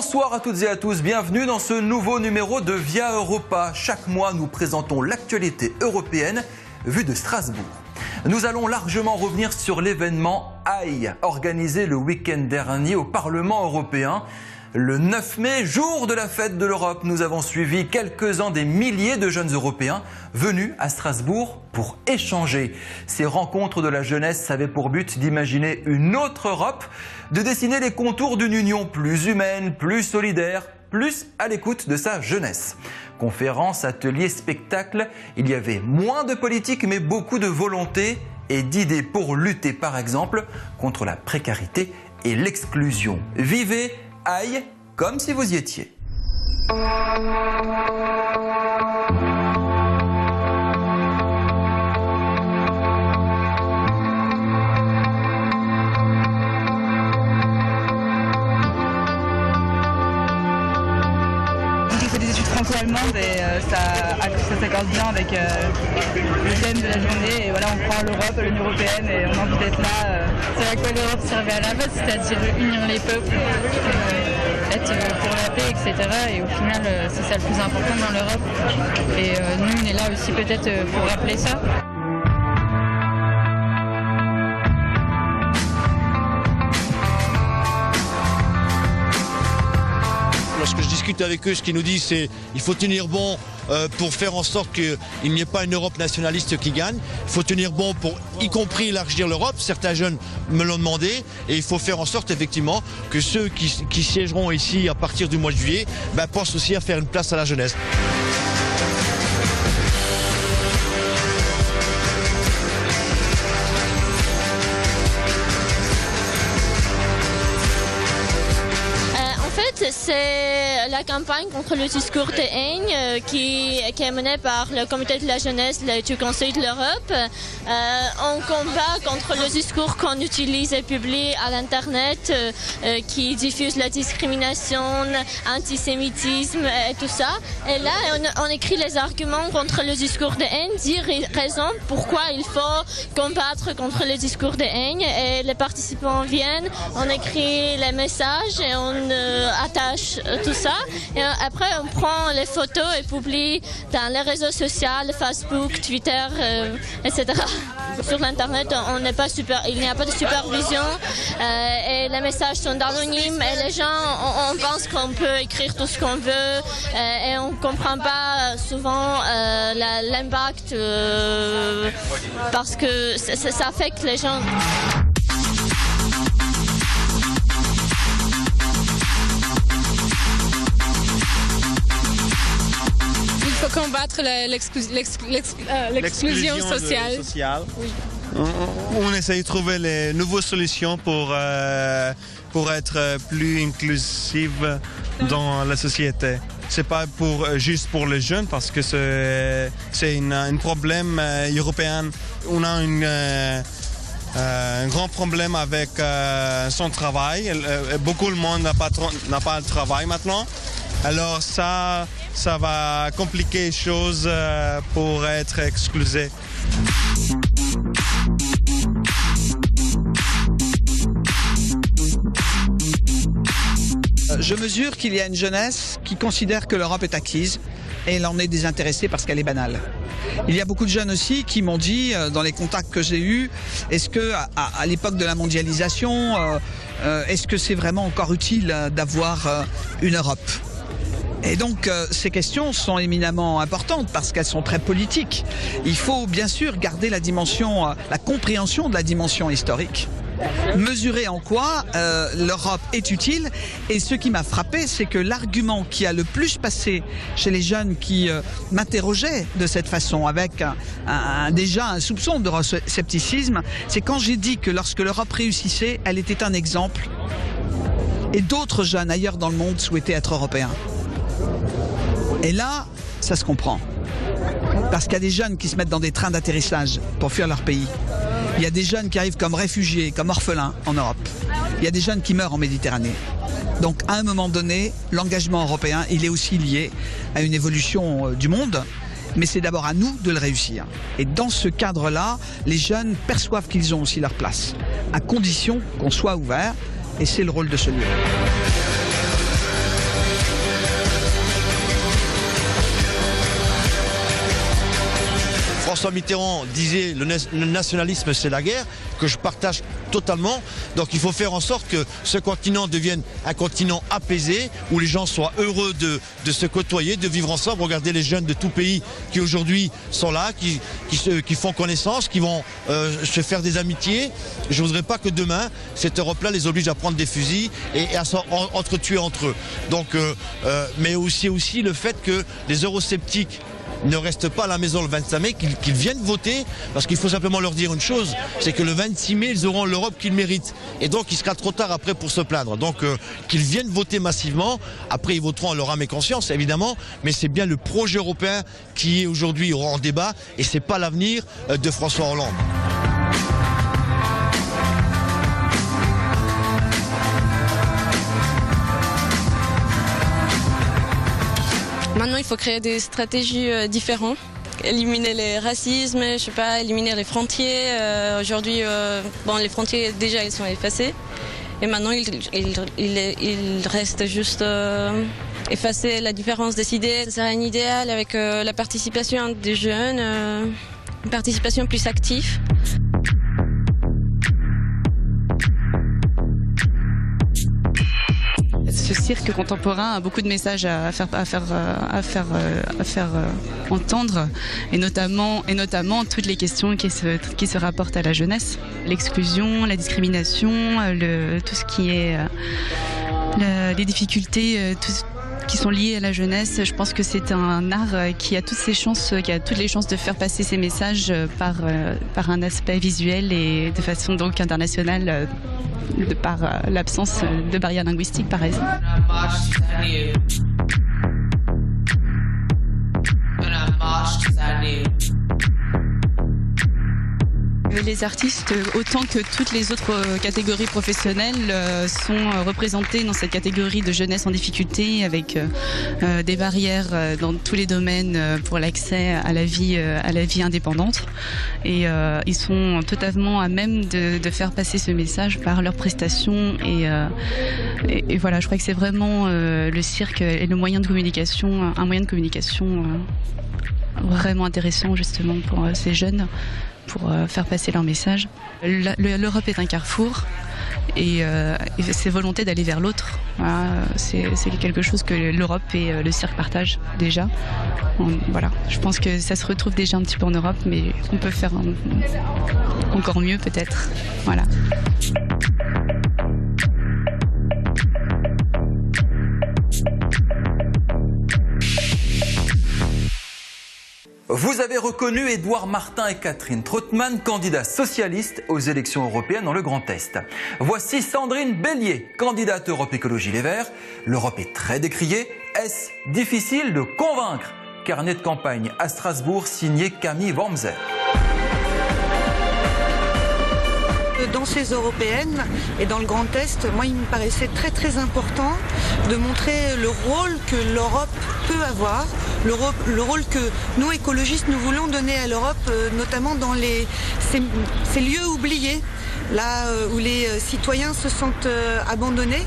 Bonsoir à toutes et à tous, bienvenue dans ce nouveau numéro de Via Europa. Chaque mois, nous présentons l'actualité européenne vue de Strasbourg. Nous allons largement revenir sur l'événement AI, organisé le week-end dernier au Parlement européen. Le 9 mai, jour de la fête de l'Europe, nous avons suivi quelques-uns des milliers de jeunes Européens venus à Strasbourg pour échanger. Ces rencontres de la jeunesse avaient pour but d'imaginer une autre Europe, de dessiner les contours d'une union plus humaine, plus solidaire, plus à l'écoute de sa jeunesse. Conférences, ateliers, spectacles, il y avait moins de politique mais beaucoup de volonté et d'idées pour lutter par exemple contre la précarité et l'exclusion. Vivez AI comme si vous y étiez. J'ai fait des études franco-allemandes et ça s'accorde bien avec le thème de la journée. Et voilà, on prend l'Europe, l'Union européenne et on a envie d'être là. C'est à quoi l'Europe servait à la base, c'est-à-dire unir les peuples, être pour la paix, etc. Et au final, c'est ça le plus important dans l'Europe. Et nous, on est là aussi peut-être pour rappeler ça. Lorsque je discute avec eux, ce qu'ils nous disent, c'est qu'il faut tenir bon pour faire en sorte qu'il n'y ait pas une Europe nationaliste qui gagne. Il faut tenir bon pour, y compris, élargir l'Europe. Certains jeunes me l'ont demandé. Et il faut faire en sorte, effectivement, que ceux qui siégeront ici à partir du mois de juillet pensent aussi à faire une place à la jeunesse. C'est la campagne contre le discours de haine qui est menée par le comité de la jeunesse du Conseil de l'Europe. On combat contre le discours qu'on utilise et publie à l'internet qui diffuse la discrimination, antisémitisme et tout ça. Et là, on écrit les arguments contre le discours de haine, dire raison pourquoi il faut combattre contre le discours de haine. Et les participants viennent, on écrit les messages et on attache tout ça et après on prend les photos et publie dans les réseaux sociaux, Facebook, Twitter, etc. Sur l'internet, il n'y a pas de supervision et les messages sont anonymes et les gens, on pense qu'on peut écrire tout ce qu'on veut et on ne comprend pas souvent l'impact parce que ça affecte les gens. Il faut combattre l'exclusion sociale. Oui. On essaye de trouver les nouvelles solutions pour être plus inclusive dans la société. C'est pas juste pour les jeunes parce que c'est un problème européen. On a un grand problème avec son travail. Beaucoup de monde n'a pas de travail maintenant. Alors ça va compliquer les choses pour être exclusé. Je mesure qu'il y a une jeunesse qui considère que l'Europe est acquise et elle en est désintéressée parce qu'elle est banale. Il y a beaucoup de jeunes aussi qui m'ont dit, dans les contacts que j'ai eus, est-ce que à l'époque de la mondialisation, est-ce que c'est vraiment encore utile d'avoir une Europe ? Et donc ces questions sont éminemment importantes parce qu'elles sont très politiques. Il faut bien sûr garder la compréhension de la dimension historique. Mesurer en quoi l'Europe est utile. Et ce qui m'a frappé, c'est que l'argument qui a le plus passé chez les jeunes qui m'interrogeaient de cette façon, avec déjà un soupçon de scepticisme, c'est quand j'ai dit que lorsque l'Europe réussissait, elle était un exemple. Et d'autres jeunes ailleurs dans le monde souhaitaient être européens. Et là, ça se comprend. Parce qu'il y a des jeunes qui se mettent dans des trains d'atterrissage pour fuir leur pays. Il y a des jeunes qui arrivent comme réfugiés, comme orphelins en Europe. Il y a des jeunes qui meurent en Méditerranée. Donc à un moment donné, l'engagement européen, il est aussi lié à une évolution du monde. Mais c'est d'abord à nous de le réussir. Et dans ce cadre-là, les jeunes perçoivent qu'ils ont aussi leur place, à condition qu'on soit ouvert. Et c'est le rôle de celui-là. François Mitterrand disait le nationalisme c'est la guerre, que je partage totalement. Donc il faut faire en sorte que ce continent devienne un continent apaisé, où les gens soient heureux de se côtoyer, de vivre ensemble. Regardez les jeunes de tout pays qui aujourd'hui sont là, qui font connaissance, qui vont se faire des amitiés. Je ne voudrais pas que demain, cette Europe-là les oblige à prendre des fusils et à s'entretuer entre eux. Donc, mais aussi le fait que les eurosceptiques ne restent pas à la maison le 25 mai, qu'ils viennent voter, parce qu'il faut simplement leur dire une chose, c'est que le 26 mai, ils auront l'Europe qu'ils méritent. Et donc, il sera trop tard après pour se plaindre. Donc, qu'ils viennent voter massivement. Après, ils voteront à leur âme et conscience, évidemment, mais c'est bien le projet européen qui est aujourd'hui en débat, et c'est pas l'avenir de François Hollande. Maintenant, il faut créer des stratégies différentes, éliminer les racismes, je sais pas, éliminer les frontières. Aujourd'hui, les frontières déjà ils sont effacées, et maintenant il reste juste effacer la différence des idées. Ça serait un idéal avec la participation des jeunes, une participation plus active. Ce cirque contemporain a beaucoup de messages à faire entendre, et notamment toutes les questions qui se rapportent à la jeunesse, l'exclusion, la discrimination, tout ce qui est les difficultés, qui sont liées à la jeunesse. Je pense que c'est un art qui a toutes les chances de faire passer ces messages par un aspect visuel et de façon donc internationale, par l'absence de barrières linguistiques par exemple. Les artistes, autant que toutes les autres catégories professionnelles, sont représentés dans cette catégorie de jeunesse en difficulté, avec des barrières dans tous les domaines pour l'accès à la vie indépendante. Et ils sont totalement à même de faire passer ce message par leurs prestations. Et voilà, je crois que c'est vraiment le cirque est un moyen de communication vraiment intéressant justement pour ces jeunes, pour faire passer leur message. L'Europe est un carrefour, et c'est volonté d'aller vers l'autre. Voilà, c'est quelque chose que l'Europe et le cirque partagent déjà. Voilà, je pense que ça se retrouve déjà un petit peu en Europe, mais on peut faire encore mieux peut-être. Voilà. Vous avez reconnu Édouard Martin et Catherine Trautmann, candidats socialistes aux élections européennes dans le Grand Est. Voici Sandrine Bélier, candidate Europe Écologie Les Verts. L'Europe est très décriée. Est-ce difficile de convaincre? Carnet de campagne à Strasbourg, signé Camille Wormser. Dans ces européennes et dans le Grand Est, moi il me paraissait très très important de montrer le rôle que l'Europe peut avoir, le rôle que nous écologistes nous voulons donner à l'Europe, notamment dans ces lieux oubliés, là où les citoyens se sentent abandonnés.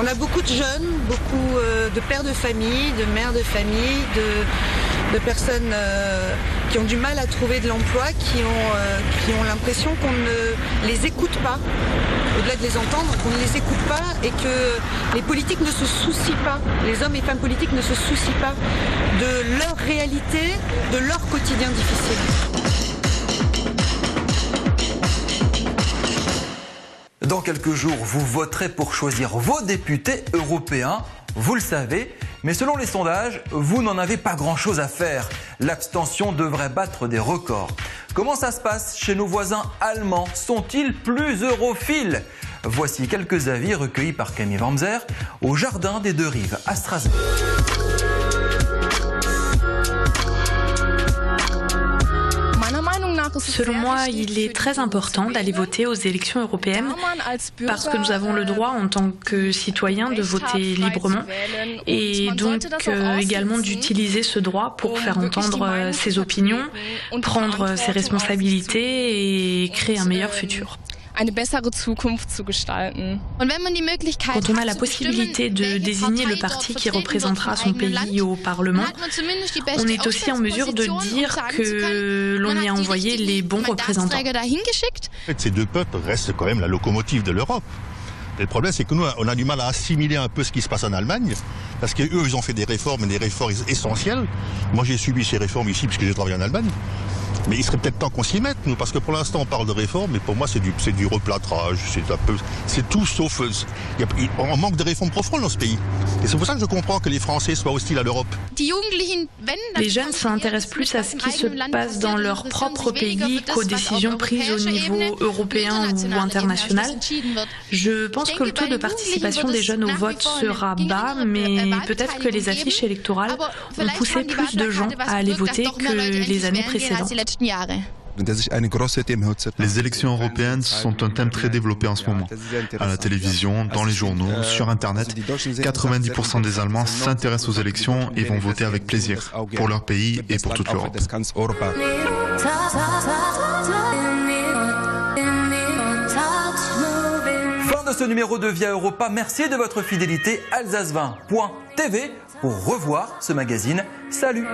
On a beaucoup de jeunes, beaucoup de pères de famille, de mères de famille, de personnes qui ont du mal à trouver de l'emploi, qui ont l'impression qu'on ne les écoute pas, au-delà de les entendre, qu'on ne les écoute pas, et que les politiques ne se soucient pas, les hommes et femmes politiques ne se soucient pas de leur réalité, de leur quotidien difficile. Dans quelques jours, vous voterez pour choisir vos députés européens. Vous le savez, mais selon les sondages, vous n'en avez pas grand-chose à faire. L'abstention devrait battre des records. Comment ça se passe chez nos voisins allemands? Sont-ils plus europhiles? Voici quelques avis recueillis par Camille Wormser au Jardin des Deux Rives à Strasbourg. Selon moi, il est très important d'aller voter aux élections européennes parce que nous avons le droit en tant que citoyens de voter librement et donc également d'utiliser ce droit pour faire entendre ses opinions, prendre ses responsabilités et créer un meilleur futur. Quand on a la possibilité de désigner le parti qui représentera son pays au Parlement, on est aussi en mesure de dire que l'on y a envoyé les bons représentants. Ces deux peuples restent quand même la locomotive de l'Europe. Et le problème, c'est que nous, on a du mal à assimiler un peu ce qui se passe en Allemagne, parce qu'eux, ils ont fait des réformes essentielles. Moi, j'ai subi ces réformes ici, puisque j'ai travaillé en Allemagne. Mais il serait peut-être temps qu'on s'y mette, nous, parce que pour l'instant, on parle de réforme, mais pour moi, c'est du replâtrage. C'est tout sauf... On manque de réformes profondes dans ce pays. Et c'est pour ça que je comprends que les Français soient hostiles à l'Europe. Les jeunes s'intéressent plus à ce qui se passe dans leur propre pays qu'aux décisions prises au niveau européen ou international. Je pense que le taux de participation des jeunes au vote sera bas, mais peut-être que les affiches électorales ont poussé plus de gens à aller voter que les années précédentes. Les élections européennes sont un thème très développé en ce moment. À la télévision, dans les journaux, sur Internet, 90% des Allemands s'intéressent aux élections et vont voter avec plaisir pour leur pays et pour toute l'Europe. Fin de ce numéro de Via Europa. Merci de votre fidélité. Alsace20.tv pour revoir ce magazine. Salut!